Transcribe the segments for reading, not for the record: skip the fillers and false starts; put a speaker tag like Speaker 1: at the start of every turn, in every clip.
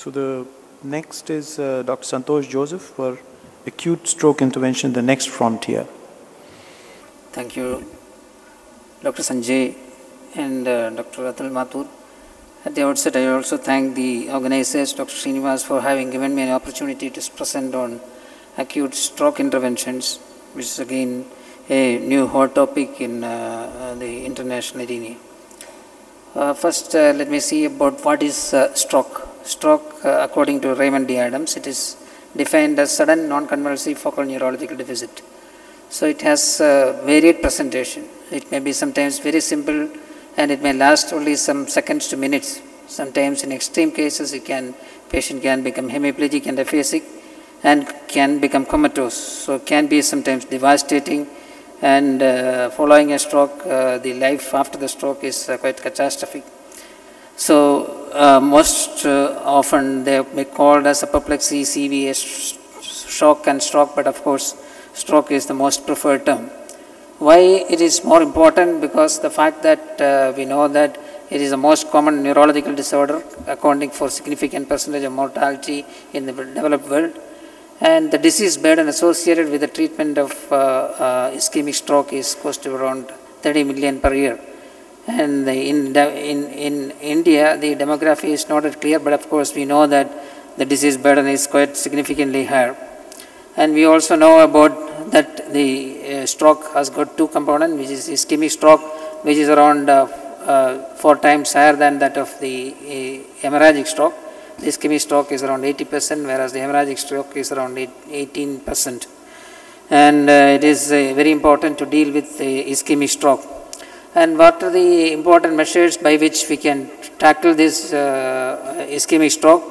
Speaker 1: So the next is Dr. Santosh Joseph for acute stroke intervention, the next frontier.
Speaker 2: Thank you, Dr. Sanjay and Dr. Atul Mathur. At the outset, I also thank the organizers, Dr. Srinivas, for having given me an opportunity to present on acute stroke interventions, which is again a new hot topic in the international arena. First, let me see about what is stroke. Stroke, according to Raymond D. Adams, it is defined as sudden non-convulsive focal neurological deficit. So it has varied presentation. It may be sometimes very simple and it may last only some seconds to minutes. Sometimes in extreme cases, patient can become hemiplegic and aphasic and can become comatose. So it can be sometimes devastating, and following a stroke, the life after the stroke is quite catastrophic. So most often they may be called as apoplexy, ACVS, shock and stroke, but of course stroke is the most preferred term. Why it is more important? Because the fact that we know that it is the most common neurological disorder, accounting for significant percentage of mortality in the developed world, and the disease burden associated with the treatment of ischemic stroke is close to around 30 million per year. And in India, the demography is not as clear, but of course we know that the disease burden is quite significantly higher. And we also know about that the stroke has got two components, which is ischemic stroke, which is around 4 times higher than that of the hemorrhagic stroke. The ischemic stroke is around 80%, whereas the hemorrhagic stroke is around 18%. And it is very important to deal with the ischemic stroke. And what are the important measures by which we can tackle this ischemic stroke?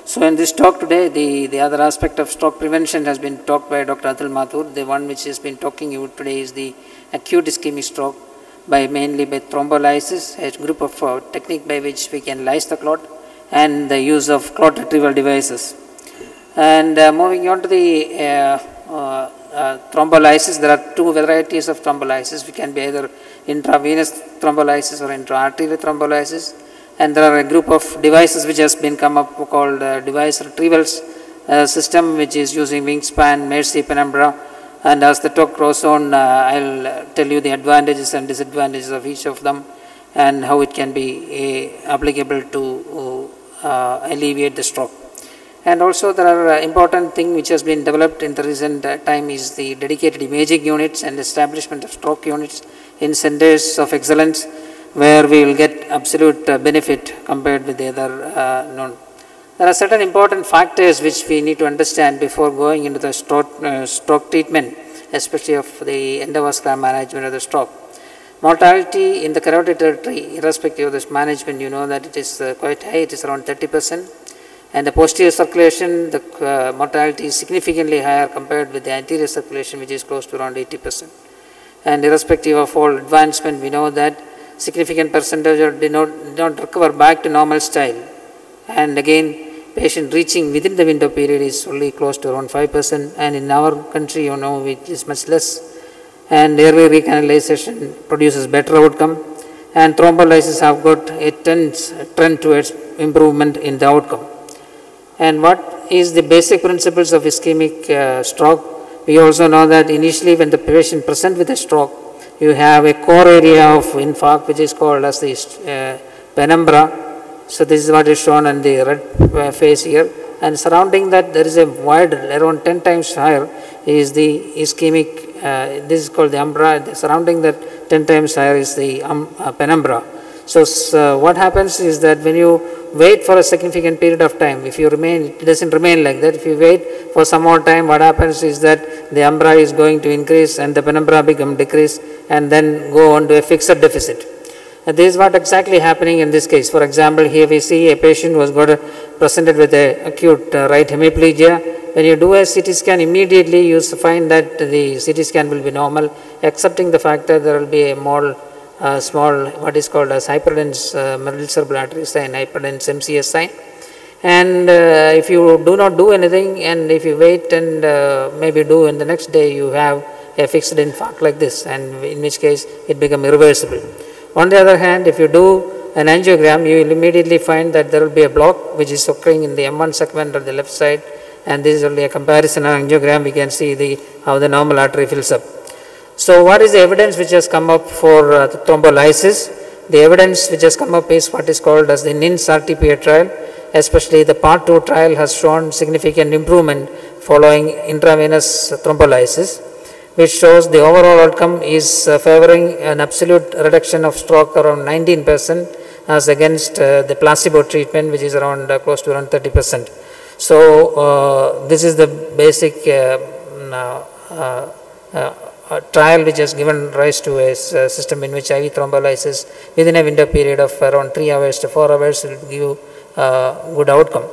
Speaker 2: So in this talk today, the other aspect of stroke prevention has been talked by Dr. Atul Mathur. The one which has been talking about today is the acute ischemic stroke, mainly by thrombolysis, a group of technique by which we can lyse the clot, and the use of clot retrieval devices. And moving on to the thrombolysis, there are two varieties of thrombolysis. We can be either intravenous thrombolysis or intra-arterial thrombolysis. And there are a group of devices which has been come up called device retrieval system, which is using wingspan, Mercy, penumbra. And as the talk goes on, I'll tell you the advantages and disadvantages of each of them and how it can be applicable to alleviate the stroke. And also there are important thing which has been developed in the recent time is the dedicated imaging units and establishment of stroke units in centers of excellence, where we will get absolute benefit compared with the other known. There are certain important factors which we need to understand before going into the stroke treatment, especially of the endovascular management of the stroke. Mortality in the carotid territory, irrespective of this management, you know that it is quite high, it is around 30%. And the posterior circulation, the mortality is significantly higher compared with the anterior circulation, which is close to around 80%. And irrespective of all advancement, we know that significant percentage did not recover back to normal style. And again, patient reaching within the window period is only close to around 5%. And in our country, you know, it is much less. And airway recanalization produces better outcome. And thrombolysis have got a trend towards improvement in the outcome. And what is the basic principles of ischemic stroke? We also know that initially when the patient presents with a stroke, you have a core area of infarct which is called as the penumbra. So this is what is shown on the red face here. And surrounding that there is a wide, around 10 times higher is the ischemic, this is called the umbra. Surrounding that 10 times higher is the penumbra. So what happens is that when you wait for a significant period of time, if you remain, it doesn't remain like that. If you wait for some more time, what happens is that the umbra is going to increase and the penumbra become decreased and then go on to a fixed deficit. And this is what exactly happening in this case. For example, here we see a patient who has got presented with an acute right hemiplegia. When you do a CT scan, immediately you find that the CT scan will be normal, excepting the fact that there will be a small what is called as hyperdense cerebral artery sign, hyperdense MCS sign. And if you do not do anything, and if you wait and maybe do in the next day, you have a fixed infarct like this, and in which case it becomes irreversible. On the other hand, if you do an angiogram, you will immediately find that there will be a block which is occurring in the M1 segment on the left side, and this is only a comparison angiogram. We can see how the normal artery fills up. So what is the evidence which has come up for the thrombolysis? The evidence which has come up is what is called as the NINS RTPA trial, especially the part 2 trial has shown significant improvement following intravenous thrombolysis, which shows the overall outcome is favoring an absolute reduction of stroke around 19% as against the placebo treatment, which is around close to around 30%. So this is the basic trial which has given rise to a system in which IV thrombolysis within a window period of around 3 hours to 4 hours will give you good outcome.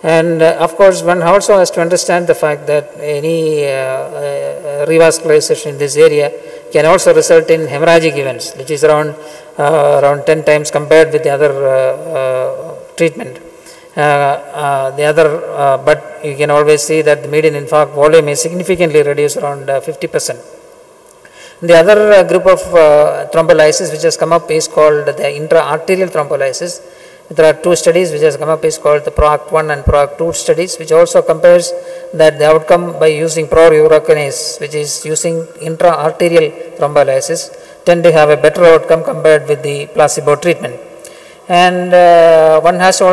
Speaker 2: And of course, one also has to understand the fact that any revascularization in this area can also result in hemorrhagic events, which is around 10 times compared with the other treatment. But you can always see that the median infarct volume is significantly reduced around 50%. The other group of thrombolysis which has come up is called the intra-arterial thrombolysis. There are 2 studies which has come up is called the PROACT 1 and PROACT 2 studies, which also compares that the outcome by using pro-urokinase, which is using intra-arterial thrombolysis, tend to have a better outcome compared with the placebo treatment. And one has to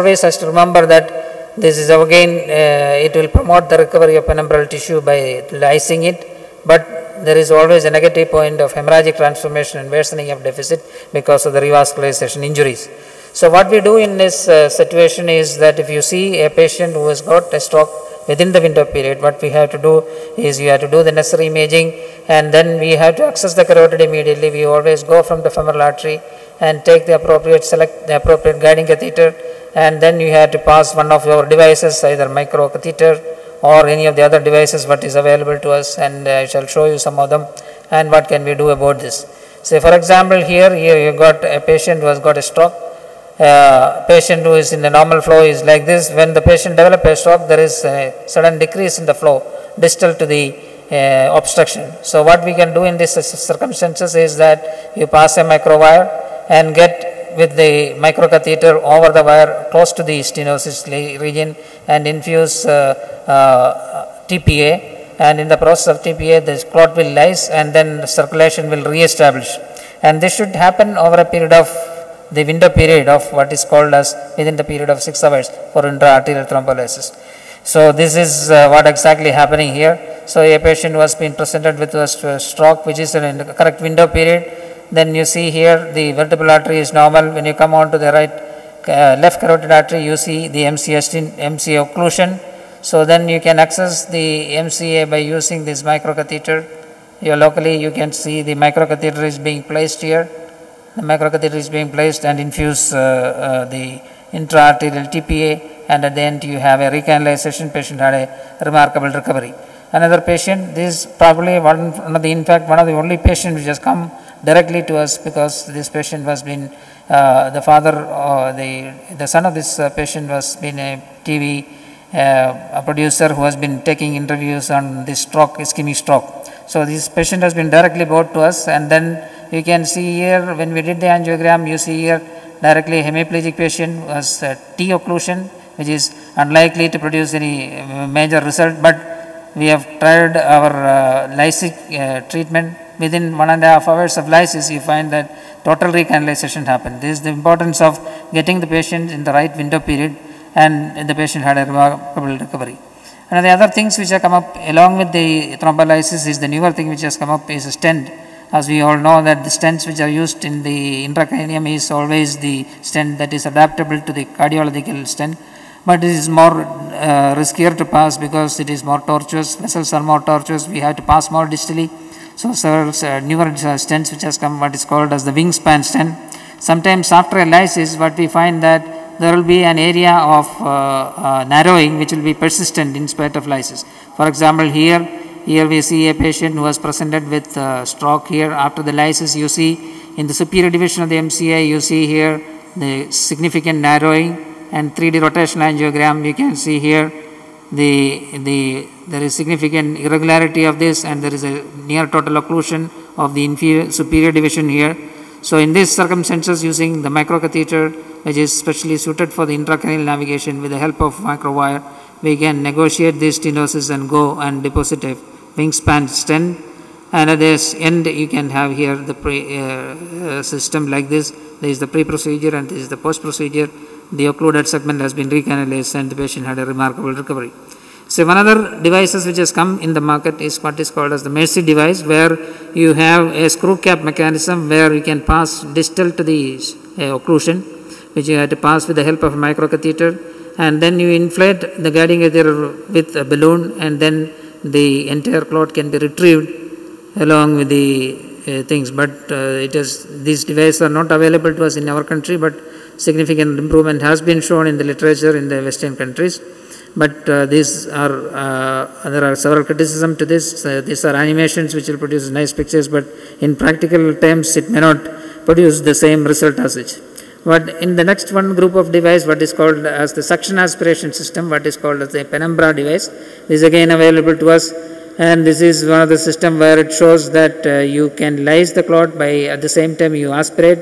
Speaker 2: remember that this is again it will promote the recovery of penumbral tissue by lysing it, but there is always a negative point of hemorrhagic transformation and worsening of deficit because of the revascularization injuries. So what we do in this situation is that if you see a patient who has got a stroke within the window period, what we have to do is you have to do the necessary imaging, and then we have to access the carotid immediately. We always go from the femoral artery and take the appropriate, select the appropriate guiding catheter, and then you have to pass one of your devices, either micro catheter or any of the other devices what is available to us, and I shall show you some of them and what can we do about this. So for example, here you got a patient who has got a stroke. Patient who is in the normal flow is like this. When the patient develops a stroke, there is a sudden decrease in the flow distal to the obstruction. So what we can do in these circumstances is that you pass a micro wire and get with the micro catheter over the wire close to the stenosis region and infuse TPA, and in the process of TPA this clot will lyse and then circulation will re-establish, and this should happen over a period of the window period of what is called as within the period of 6 hours for intra-arterial thrombolysis. So this is what exactly happening here. So a patient who has been presented with a stroke which is in the correct window period, then you see here the vertebral artery is normal. When you come on to the right left carotid artery, you see the MCA occlusion. So then you can access the MCA by using this microcatheter. Here locally you can see the microcatheter is being placed here. The microcatheter is being placed and infuse the intra-arterial TPA, and at the end you have a recanalization. Patient had a remarkable recovery. Another patient, this is probably one of the only patients which has come directly to us, because this patient was been the son of this patient was been a TV a producer who has been taking interviews on this stroke, ischemic stroke. So this patient has been directly brought to us, and then you can see here when we did the angiogram, you see here directly a hemiplegic patient who has T occlusion, which is unlikely to produce any major result, but we have tried our lysic treatment. Within 1.5 hours of lysis, you find that total recanalization happened. This is the importance of getting the patient in the right window period, and the patient had a remarkable recovery. And the other things which have come up along with the thrombolysis is the newer thing which has come up is a stent. As we all know that the stents which are used in the intracranium is always the stent that is adaptable to the cardiological stent, but it is more riskier to pass because it is more tortuous, vessels are more tortuous, we have to pass more distally. So several newer stents which has come, what is called as the wingspan stent. Sometimes after a lysis, what we find that there will be an area of narrowing which will be persistent in spite of lysis. For example, here we see a patient who was presented with stroke here. After the lysis, you see in the superior division of the MCA, you see here the significant narrowing, and 3D rotational angiogram, you can see here there is significant irregularity of this, and there is a near total occlusion of the inferior superior division here. So in these circumstances, using the microcatheter, which is specially suited for the intracranial navigation, with the help of microwire, we can negotiate this stenosis and go and deposit a wingspan stent. And at this end, you can have here the system like this. There is the pre-procedure and this is the post-procedure. The occluded segment has been recanalized and the patient had a remarkable recovery. So one other devices which has come in the market is what is called as the Mercy device, where you have a screw cap mechanism where you can pass distal to the occlusion, which you have to pass with the help of a microcatheter, and then you inflate the guiding catheter with a balloon, and then the entire clot can be retrieved along with the things. But these devices are not available to us in our country, but significant improvement has been shown in the literature in the Western countries. But there are several criticisms to this. These are animations which will produce nice pictures, but in practical terms it may not produce the same result as such. But in the next one group of device, what is called as the suction aspiration system, what is called as the penumbra device, is again available to us. And this is one of the system where it shows that you can lyse the clot by at the same time you aspirate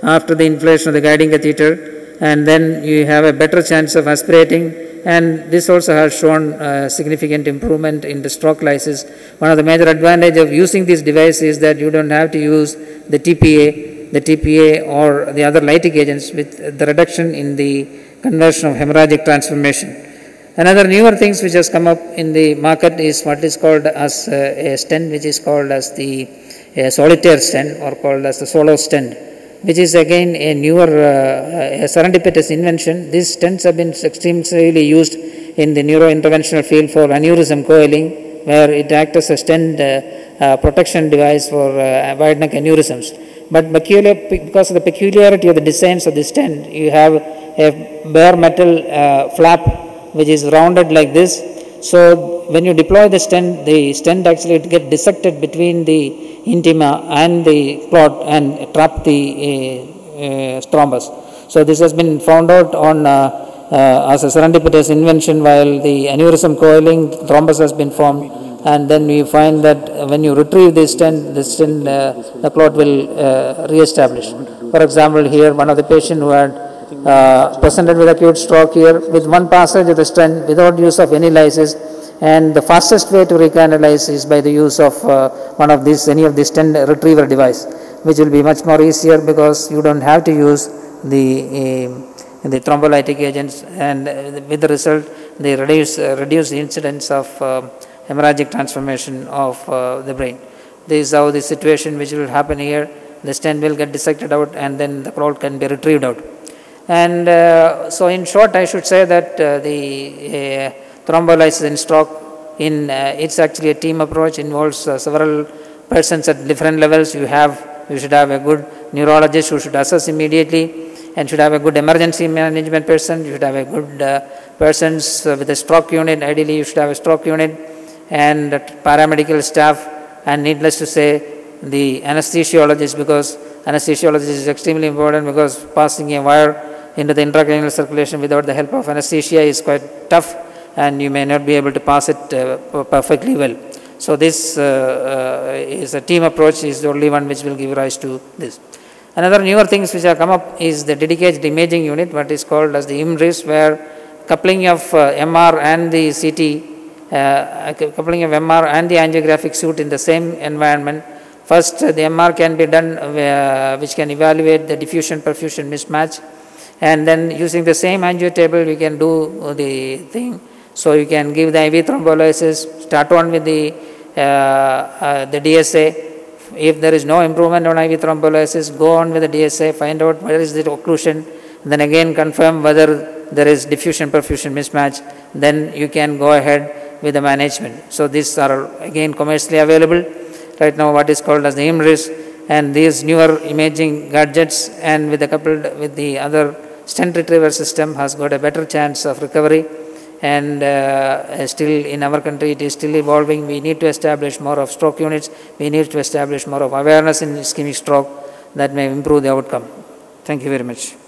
Speaker 2: after the inflation of the guiding catheter, and then you have a better chance of aspirating. And this also has shown significant improvement in the stroke lysis. One of the major advantages of using this device is that you don't have to use the TPA or the other lytic agents, with the reduction in the conversion of hemorrhagic transformation. Another newer things which has come up in the market is what is called as a stent, which is called as the solitaire stent or called as the solo stent, which is again a newer serendipitous invention. These stents have been extensively used in the neurointerventional field for aneurysm coiling, where it acts as a stent protection device for wide neck aneurysms. But because of the peculiarity of the designs of the stent, you have a bare metal flap which is rounded like this. So when you deploy the stent actually gets dissected between the intima and the clot and trap the thrombus. So this has been found out on as a serendipitous invention while the aneurysm coiling, thrombus has been formed, and then we find that when you retrieve the stent, the clot will re-establish. For example, here one of the patient who had presented with acute stroke here with one passage of the stent without use of any lysis, and the fastest way to recanalize is by the use of any of these stent retriever device, which will be much more easier because you don't have to use the thrombolytic agents, and with the result they reduce the incidence of hemorrhagic transformation of the brain. This is how the situation which will happen here. The stent will get dissected out and then the clot can be retrieved out. And so in short, I should say that the thrombolysis in stroke, it's actually a team approach, involves several persons at different levels. You should have a good neurologist who should assess immediately, and should have a good emergency management person. You should have a good persons with a stroke unit. Ideally, you should have a stroke unit and paramedical staff, and needless to say, the anesthesiologist, because anesthesiologist is extremely important, because passing a wire into the intracranial circulation without the help of anesthesia is quite tough, and you may not be able to pass it perfectly well. So this is a team approach, is the only one which will give rise to this. Another newer things which have come up is the dedicated imaging unit, what is called as the IMRIS, where coupling of MR and the CT, coupling of MR and the angiographic suit in the same environment. First, the MR can be done, which can evaluate the diffusion-perfusion mismatch, and then using the same angio table, we can do the thing. So you can give the IV thrombolysis, start on with the DSA. If there is no improvement on IV thrombolysis, go on with the DSA, find out where is the occlusion, then again confirm whether there is diffusion-perfusion mismatch, then you can go ahead with the management. So these are again commercially available right now, what is called as the IMRIS, and these newer imaging gadgets and coupled with the other stent retriever system has got a better chance of recovery, and still in our country it is still evolving. We need to establish more of stroke units, we need to establish more of awareness in ischemic stroke that may improve the outcome. Thank you very much.